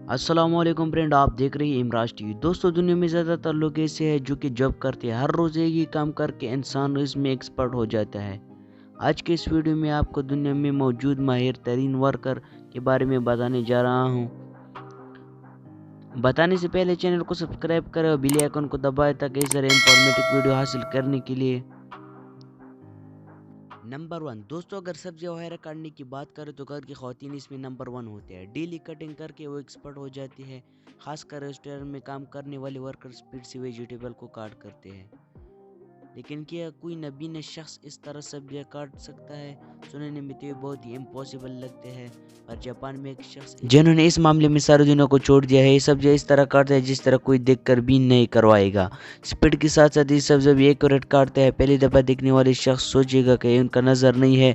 अस्सलाम वालेकुम फ्रेंड, आप देख रहे हैं इमराज टीवी। दोस्तों, दुनिया में ज़्यादातर लोग ऐसे हैं जो कि जॉब करते हैं, हर रोज़ एक ही काम करके इंसान इसमें एक्सपर्ट हो जाता है। आज के इस वीडियो में आपको दुनिया में मौजूद माहिर तरीन वर्कर के बारे में बताने जा रहा हूँ। बताने से पहले चैनल को सब्सक्राइब करें और बेल आइकन को दबाएं ताकि इस तरह इंफॉर्मेटिव वीडियो हासिल करने के लिए। नंबर 1 दोस्तों, अगर सब्जी वगैरह काटने की बात करें तो घर की ख़वातीन इसमें नंबर 1 होते हैं। डेली कटिंग करके वो एक्सपर्ट हो जाती है। खासकर रेस्टोरेंट में काम करने वाले वर्कर स्पीड से वेजिटेबल को काट करते हैं। लेकिन क्या कोई नबीना शख्स इस तरह सब्जियां काट सकता है? सुनने में तो ये बहुत ही इम्पॉसिबल लगते हैं, पर जापान में एक शख्स जिन्होंने इस मामले में सारे दिनों को छोड़ दिया है। ये सब्जियां इस तरह काटते हैं जिस तरह कोई देखकर भी नहीं करवाएगा। स्पीड के साथ साथ ये सब्जियां भी एक्यूरेट काटते हैं। पहली दफ़ा देखने वाले शख्स सोचेगा कि उनका नज़र नहीं है,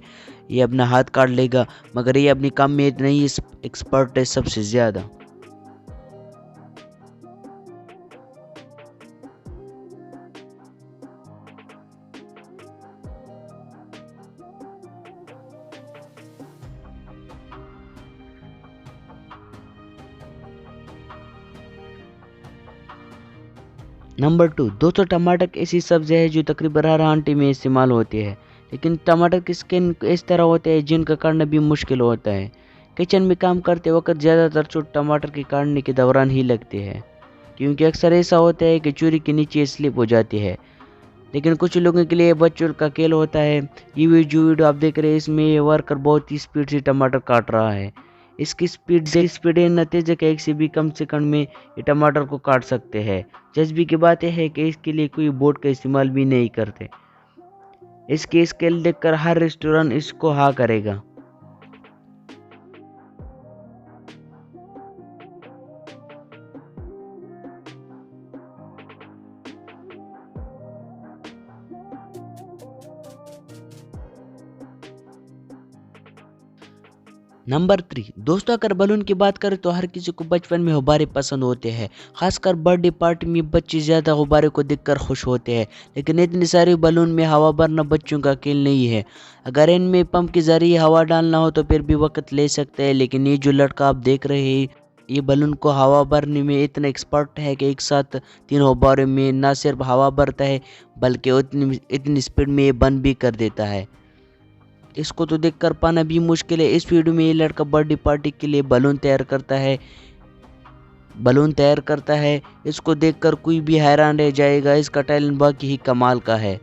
ये अपना हाथ काट लेगा, मगर ये अपने काम में इतना ही एक्सपर्ट है सबसे ज़्यादा। नंबर 2 दोस्तों, टमाटर ऐसी सब्ज़ी है जो तकरीबन हर आंटी में इस्तेमाल होती है, लेकिन टमाटर की स्किन इस तरह होते हैं जिनका काटना भी मुश्किल होता है। किचन में काम करते वक्त ज़्यादातर चोट टमाटर के काटने के दौरान ही लगती है, क्योंकि अक्सर ऐसा होता है कि छुरी के नीचे स्लिप हो जाती है। लेकिन कुछ लोगों के लिए बच्चों का खेल होता है। ये जो वीडियो आप देख रहे हैं, इसमें ये वर्कर बहुत ही स्पीड से टमाटर काट रहा है। इसकी स्पीड नतीजे के 1 से भी कम सेकंड में ये टमाटर को काट सकते हैं। जज्बे की बात यह है कि इसके लिए कोई बोर्ड का इस्तेमाल भी नहीं करते। इसकी स्केल देखकर हर रेस्टोरेंट इसको हाँ करेगा। नंबर 3 दोस्तों, अगर बलून की बात करें तो हर किसी को बचपन में गुब्बारे पसंद होते हैं। खासकर बर्थडे पार्टी में बच्चे ज़्यादा गुब्बारे को देखकर खुश होते हैं, लेकिन इतने सारे बलून में हवा भरना बच्चों का खेल नहीं है। अगर इनमें पंप के जरिए हवा डालना हो तो फिर भी वक्त ले सकते हैं, लेकिन ये जो लड़का आप देख रहे हैं, ये बलून को हवा भरने में इतना एक्सपर्ट है कि एक साथ 3 गुब्बारे में न सिर्फ हवा भरता है, बल्कि इतनी स्पीड में ये बंद भी कर देता है। इसको तो देख कर पाना भी मुश्किल है। इस वीडियो में ये लड़का बर्थडे पार्टी के लिए बलून तैयार करता है। इसको देखकर कोई भी हैरान रह जाएगा। इसका टैलेंट बाकी ही कमाल का है।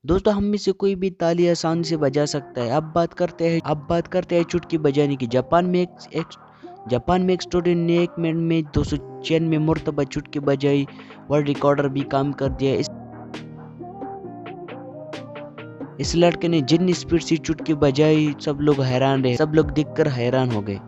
दोस्तों, हम में से कोई भी ताली आसान से बजा सकता है। अब बात करते हैं चुटकी बजाने की। जापान में एक स्टूडेंट ने 1 मिनट में 296 मरतबा चुटकी बजाई। वर्ल्ड रिकॉर्डर भी काम कर दिया। इस लड़के ने जितनी स्पीड से चुटकी बजाई, सब लोग देखकर हैरान हो गए।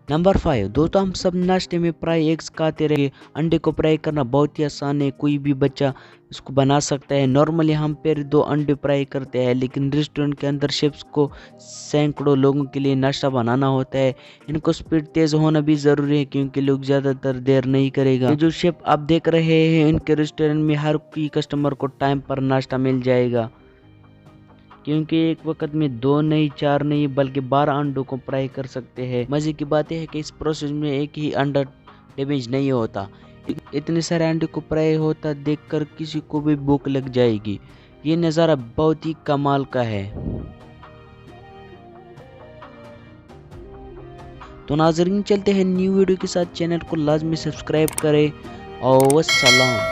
नंबर 5 दोस्तों, हम सब नाश्ते में फ्राई एग्स खाते रहे। अंडे को फ्राई करना बहुत ही आसान है, कोई भी बच्चा इसको बना सकता है। नॉर्मली हम पर 2 अंडे फ्राई करते हैं, लेकिन रेस्टोरेंट के अंदर शेफ्स को सैकड़ों लोगों के लिए नाश्ता बनाना होता है। इनको स्पीड तेज़ होना भी ज़रूरी है, क्योंकि लोग ज़्यादातर देर नहीं करेगा। ये जो शेफ आप देख रहे हैं, इनके रेस्टोरेंट में हर कोई कस्टमर को टाइम पर नाश्ता मिल जाएगा, क्योंकि एक वक्त में 2 नहीं, 4 नहीं, बल्कि 12 अंडों को फ्राई कर सकते हैं। मज़े की बात यह है कि इस प्रोसेस में एक ही अंडा डैमेज नहीं होता। इतने सारे अंडे को फ्राई होता देखकर किसी को भी भूख लग जाएगी। ये नज़ारा बहुत ही कमाल का है। तो नाज़रीन, चलते हैं न्यू वीडियो के साथ। चैनल को लाजमी सब्सक्राइब करें और वस्सलाम।